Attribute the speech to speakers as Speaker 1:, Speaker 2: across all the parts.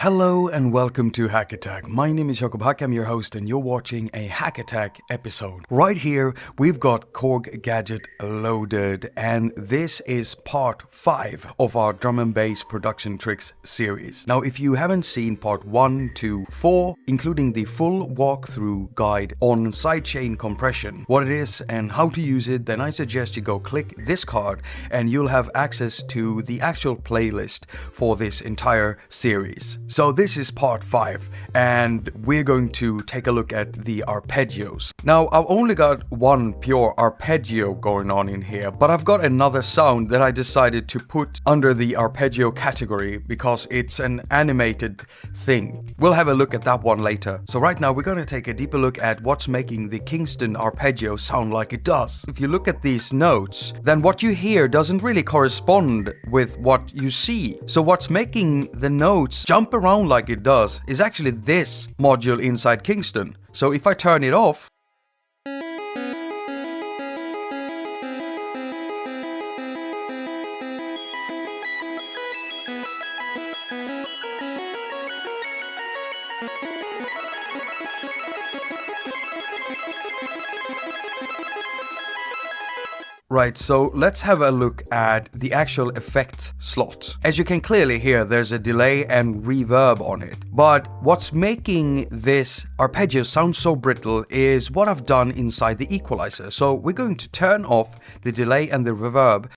Speaker 1: Hello and welcome to haQ attaQ. My name is Jakob. I'm your host and you're watching a haQ attaQ episode. Right here we've got KORG Gadget loaded, and this is part 5 of our drum and bass production tricks series. Now if you haven't seen part 1 to 4, including the full walkthrough guide on sidechain compression, what it is and how to use it, then I suggest you go click this card and you'll have access to the actual playlist for this entire series. So this is part 5 and we're going to take a look at the arpeggios. Now I've only got one pure arpeggio going on in here, but I've got another sound that I decided to put under the arpeggio category because it's an animated thing. We'll have a look at that one later. So right now we're going to take a deeper look at what's making the Kingston arpeggio sound like it does. If you look at these notes, then what you hear doesn't really correspond with what you see. So what's making the notes jump around like it does is actually this module inside Kingston. So if I turn it off, right, so let's have a look at the actual effect slot. As you can clearly hear, there's a delay and reverb on it. But what's making this arpeggio sound so brittle is what I've done inside the equalizer. So we're going to turn off the delay and the reverb.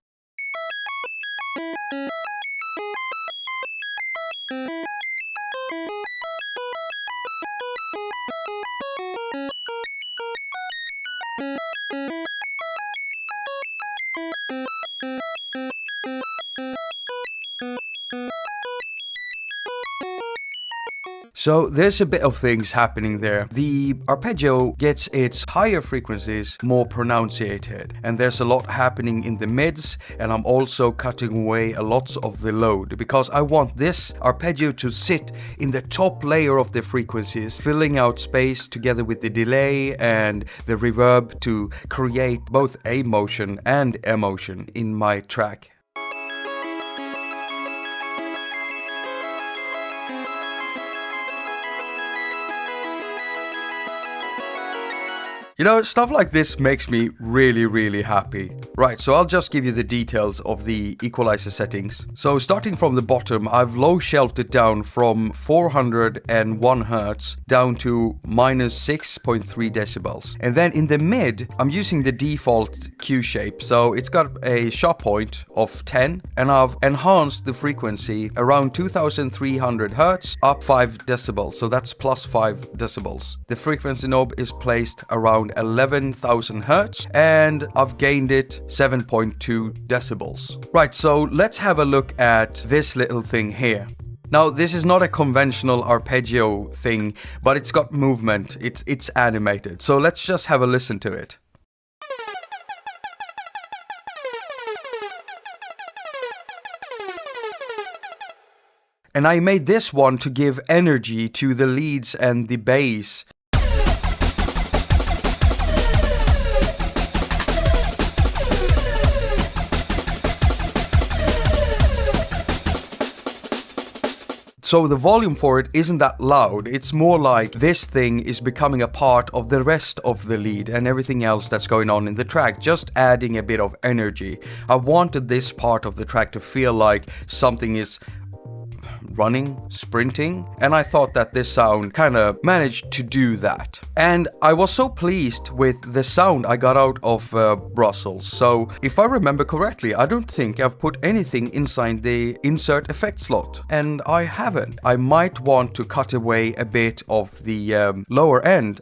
Speaker 1: So there's a bit of things happening there. The arpeggio gets its higher frequencies more pronunciated, and there's a lot happening in the mids, and I'm also cutting away a lot of the load because I want this arpeggio to sit in the top layer of the frequencies, filling out space together with the delay and the reverb to create both a motion and emotion in my track. You know, stuff like this makes me really happy. Right, so I'll just give you the details of the equalizer settings. So starting from the bottom, I've low shelved it down from 401 Hz down to minus 6.3 decibels. And then in the mid, I'm using the default Q shape. So it's got a sharp point of 10, and I've enhanced the frequency around 2300 Hz up 5 decibels. So that's plus 5 decibels. The frequency knob is placed around 11,000 Hz and I've gained it 7.2 decibels. Right, so let's have a look at this little thing here. Now, this is not a conventional arpeggio thing, but it's got movement, it's animated. So let's just have a listen to it. And I made this one to give energy to the leads and the bass. So the volume for it isn't that loud, it's more like this thing is becoming a part of the rest of the lead and everything else that's going on in the track, just adding a bit of energy. I wanted this part of the track to feel like something is running, sprinting, and I thought that this sound kind of managed to do that. And I was so pleased with the sound I got out of Brussels. So if I remember correctly, I don't think I've put anything inside the insert effect slot, and I haven't. I might want to cut away a bit of the lower end.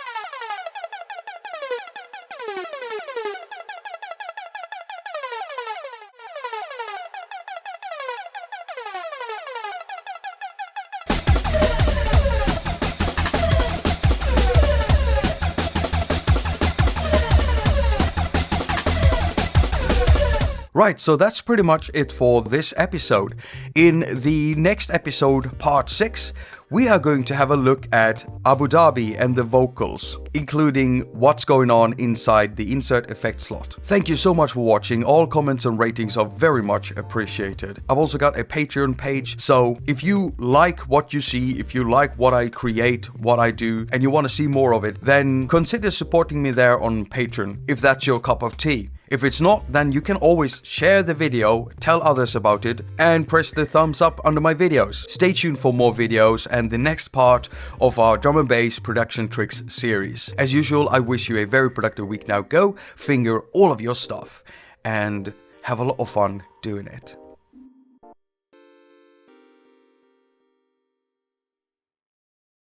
Speaker 1: Right, so that's pretty much it for this episode. In the next episode, part 6, we are going to have a look at Abu Dhabi and the vocals, including what's going on inside the insert effect slot. Thank you so much for watching. All comments and ratings are very much appreciated. I've also got a Patreon page, so if you like what you see, if you like what I create, what I do, and you want to see more of it, then consider supporting me there on Patreon, if that's your cup of tea. If it's not, then you can always share the video, tell others about it, and press the thumbs up under my videos. Stay tuned for more videos and the next part of our drum and bass production tricks series. As usual, I wish you a very productive week. Now go finger all of your stuff and have a lot of fun doing it.